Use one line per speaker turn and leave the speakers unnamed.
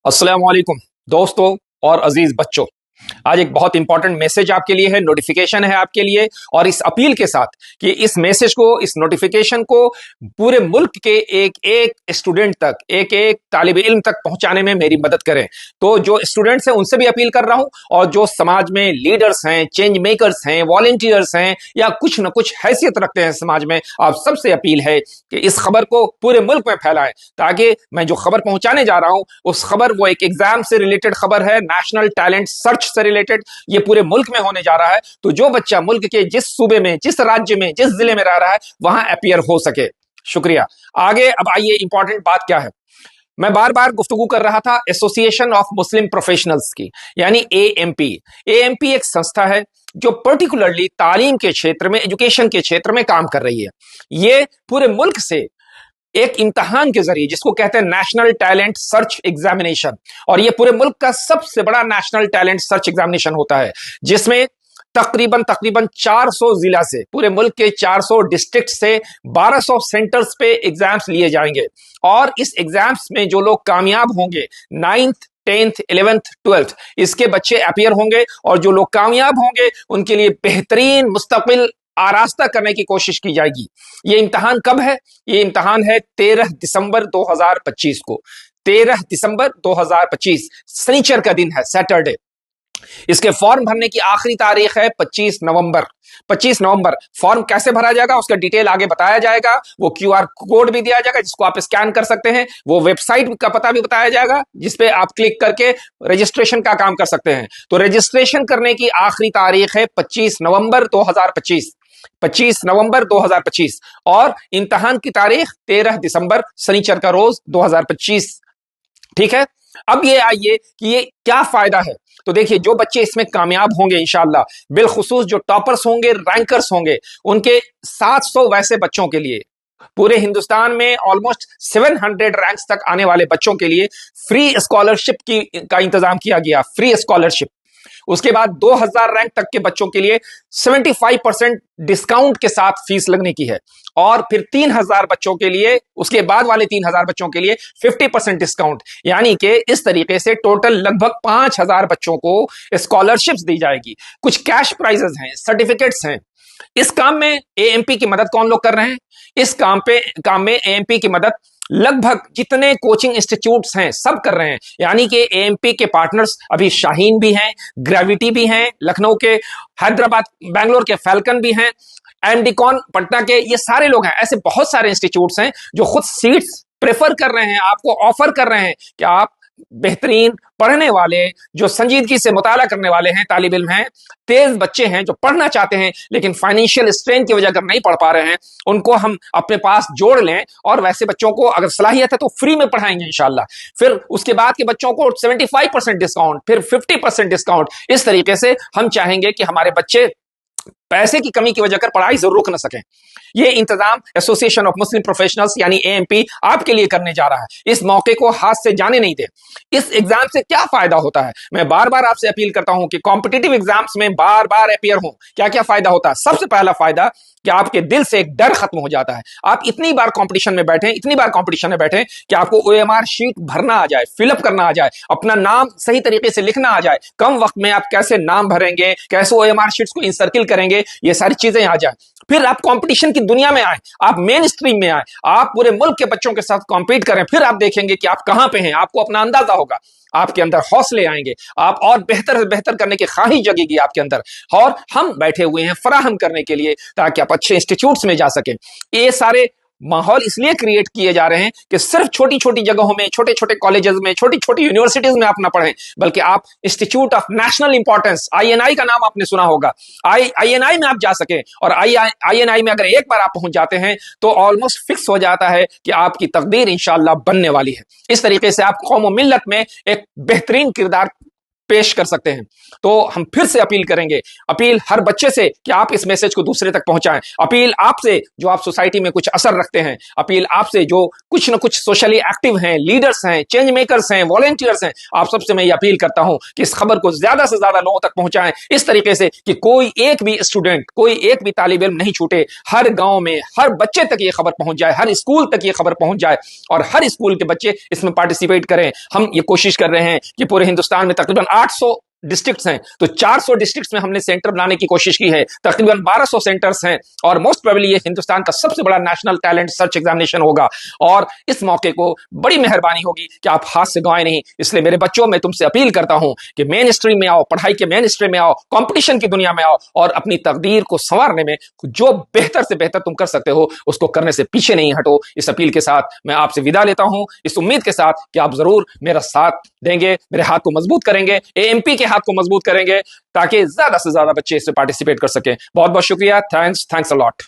अस्सलाम वालेकुम दोस्तों और अजीज बच्चों। आज एक बहुत इंपॉर्टेंट मैसेज आपके लिए है, नोटिफिकेशन है आपके लिए, और इस अपील के साथ कि इस मैसेज को, इस नोटिफिकेशन को पूरे मुल्क के एक एक स्टूडेंट तक, एक एक तालिब इल्म तक पहुंचाने में मेरी मदद करें। तो जो स्टूडेंट्स हैं उनसे भी अपील कर रहा हूं, और जो समाज में लीडर्स हैं, चेंज मेकर्स हैं, वॉलंटियर्स हैं, या कुछ न कुछ हैसियत रखते हैं समाज में, आप सबसे अपील है कि इस खबर को पूरे मुल्क में फैलाएं, ताकि मैं जो खबर पहुंचाने जा रहा हूं उस खबर, वो एक एग्जाम से रिलेटेड खबर है, नेशनल टैलेंट सर्च से रिलेटेड, ये पूरे मुल्क में होने जा रहा है। तो जो बच्चा मुल्क के जिस सूबे में, जिस राज्य में, जिस जिले में रह रहा है, वहां अपीयर हो सके। शुक्रिया। आगे अब आइए, इंपॉर्टेंट बात क्या है। मैं बार बार गुफ्तगू कर रहा था एसोसिएशन ऑफ मुस्लिम प्रोफेशनल्स की, यानी एएमपी। एएमपी एक संस्था है जो पर्टिकुलरली तालीम के क्षेत्र में, एजुकेशन के क्षेत्र में काम कर रही है। ये पूरे मुल्क से एक इम्तहान के जरिए, जिसको कहते हैं नेशनल टैलेंट सर्च एग्जामिनेशन, और ये पूरे मुल्क का सबसे बड़ा नेशनल टैलेंट सर्च एग्जामिनेशन होता है, जिसमें तकरीबन तकरीबन 400 जिला से, पूरे मुल्क के 400 डिस्ट्रिक्ट से 1200 सेंटर्स पे एग्जाम्स लिए जाएंगे। और इस एग्जाम्स में जो लोग कामयाब होंगे, 9th 10th 11th 12th इसके बच्चे अपीयर होंगे, और जो लोग कामयाब होंगे उनके लिए बेहतरीन मुस्तकबिल आरास्ता करने की कोशिश की जाएगी। ये इम्तहान कब है? ये इम्तहान है 13 दिसंबर 2025 को। 13 दिसंबर 2025 शनिचर का दिन है, सैटरडे। इसके फॉर्म भरने की आखिरी तारीख है 25 नवंबर। 25 नवंबर फॉर्म कैसे भरा जाएगा उसका डिटेल आगे बताया जाएगा। वो क्यूआर कोड भी दिया जाएगा जिसको आप स्कैन कर सकते हैं। वो वेबसाइट का पता भी बताया जाएगा जिसपे आप क्लिक करके रजिस्ट्रेशन का काम कर सकते हैं। तो रजिस्ट्रेशन करने की आखिरी तारीख है 25 नवंबर 2025। 25 नवंबर 2025 और इम्तहान की तारीख 13 दिसंबर शनिचर का रोज 2025। ठीक है। अब ये आइए कि ये क्या फायदा है। तो देखिए, जो बच्चे इसमें कामयाब होंगे इंशाअल्लाह, बिलखुसूस जो टॉपर्स होंगे, रैंकर्स होंगे, उनके 700 वैसे बच्चों के लिए, पूरे हिंदुस्तान में ऑलमोस्ट 700 रैंक्स तक आने वाले बच्चों के लिए फ्री स्कॉलरशिप का इंतजाम किया गया। Free scholarship. उसके बाद 2000 रैंक तक के बच्चों के लिए 75% डिस्काउंट के साथ फीस लगने की है, और फिर 3000 बच्चों के लिए, उसके बाद वाले 3000 बच्चों के लिए 50% डिस्काउंट, यानी कि इस तरीके से टोटल लगभग 5000 बच्चों को स्कॉलरशिप्स दी जाएगी। कुछ कैश प्राइजेस हैं, सर्टिफिकेट्स हैं। इस काम में एएमपी की मदद कौन लोग कर रहे हैं? इस काम में एएमपी की मदद लगभग जितने कोचिंग इंस्टीट्यूट्स हैं सब कर रहे हैं। यानी कि एएमपी के पार्टनर्स अभी शाहीन भी हैं, ग्रेविटी भी हैं, लखनऊ के, हैदराबाद बेंगलोर के फैल्कन भी हैं, एमडीकॉन पटना के, ये सारे लोग हैं। ऐसे बहुत सारे इंस्टीट्यूट्स हैं जो खुद सीट्स प्रेफर कर रहे हैं, आपको ऑफर कर रहे हैं कि आप बेहतरीन पढ़ने वाले, जो संजीदगी से मुताला करने वाले हैं, तालिब इल्म हैं, तेज बच्चे हैं जो पढ़ना चाहते हैं लेकिन फाइनेंशियल स्ट्रेन की वजह अगर नहीं पढ़ पा रहे हैं, उनको हम अपने पास जोड़ लें, और वैसे बच्चों को अगर सलाहियत है तो फ्री में पढ़ाएंगे इंशाल्लाह। फिर उसके बाद के बच्चों को 75% डिस्काउंट, फिर 50% डिस्काउंट। इस तरीके से हम चाहेंगे कि हमारे बच्चे पैसे की कमी की वजह कर पढ़ाई जरूर रुक न सकें। ये इंतजाम एसोसिएशन ऑफ मुस्लिम प्रोफेशनल्स यानी एएमपी आपके लिए करने जा रहा है। इस मौके को हाथ से जाने नहीं दे। इस एग्जाम से क्या फायदा होता है? मैं बार बार आपसे अपील करता हूं कि कॉम्पिटिटिव एग्जाम्स में बार बार अपीयर हो। क्या क्या फायदा होता है? सबसे पहला फायदा कि आपके दिल से एक डर खत्म हो जाता है। आप इतनी बार कंपटीशन में बैठे, इतनी बार कंपटीशन में बैठे कि आपको ओएमआर शीट भरना आ जाए, फिलअप करना आ जाए, अपना नाम सही तरीके से लिखना आ जाए, कम वक्त में आप कैसे नाम भरेंगे, कैसे ओएमआर शीट्स को इंसर्किल करेंगे, ये सारी चीजें आ जाए। फिर आप कंपटीशन की दुनिया में आए, आप मेन स्ट्रीम में आए, आप पूरे मुल्क के बच्चों के साथ कॉम्पीट करें। फिर आप देखेंगे कि आप कहां पे हैं, आपको अपना अंदाजा होगा, आपके अंदर हौसले आएंगे, आप और बेहतर से बेहतर करने की ख्वाहिश जगेगी आपके अंदर। और हम बैठे हुए हैं फराहम करने के लिए, ताकि आप अच्छे इंस्टीट्यूट्स में जा सकें। ये सारे माहौल इसलिए क्रिएट किए जा रहे हैं कि सिर्फ छोटी छोटी जगहों में, छोटे छोटे कॉलेजेस में, छोटी छोटी यूनिवर्सिटीज में आप ना पढ़ें, बल्कि आप institute of national importance, INI का नाम आपने सुना होगा, आईएनआई में आप जा सकें। और आईएनआई में अगर एक बार आप पहुंच जाते हैं तो ऑलमोस्ट फिक्स हो जाता है कि आपकी तकदीर इंशाअल्लाह बनने वाली है। इस तरीके से आप कौम और मिल्लत में एक बेहतरीन किरदार पेश कर सकते हैं। तो हम फिर से अपील करेंगे, अपील हर बच्चे से कि आप इस मैसेज को दूसरे तक पहुंचाएं, अपील आपसे जो आप सोसाइटी में कुछ असर रखते हैं, अपील आपसे जो कुछ न कुछ सोशली एक्टिव हैं, लीडर्स हैं, चेंज मेकर्स हैं, वॉलंटियर्स हैं, आप सबसे मैं ये अपील करता हूं कि इस खबर को ज्यादा से ज्यादा लोगों तक पहुंचाएं, इस तरीके से कि कोई एक भी स्टूडेंट, कोई एक भी तालिब इल्म नहीं छूटे। हर गांव में हर बच्चे तक ये खबर पहुंच जाए, हर स्कूल तक ये खबर पहुंच जाए और हर स्कूल के बच्चे इसमें पार्टिसिपेट करें। हम ये कोशिश कर रहे हैं कि पूरे हिंदुस्तान में तकरीबन 800 डिस्ट्रिक्ट्स हैं, तो 400 डिस्ट्रिक्ट्स में हमने सेंटर बनाने की कोशिश की है, तकरीबन 1200 सेंटर्स हैं और मोस्ट प्रोबेबली ये हिंदुस्तान का सबसे बड़ा नेशनल टैलेंट सर्च एग्जामिनेशन होगा। और इस मौके को बड़ी मेहरबानी होगी कि आप हाथ से गंवाएं नहीं। इसलिए मेरे बच्चों, मैं तुमसे अपील करता हूं कि मेन स्ट्रीम में आओ, पढ़ाई के मेन स्ट्रीम में आओ, कंपटीशन की दुनिया में आओ और अपनी तकदीर को संवारने में जो बेहतर से बेहतर तुम कर सकते हो उसको करने से पीछे नहीं हटो। इस अपील के साथ मैं आपसे विदा लेता हूं, इस उम्मीद के साथ कि आप जरूर मेरा साथ देंगे, मेरे हाथ को मजबूत करेंगे, एएमपी के हाथ को मजबूत करेंगे ताकि ज्यादा से ज्यादा बच्चे इससे पार्टिसिपेट कर सकें। बहुत बहुत शुक्रिया। Thanks a lot.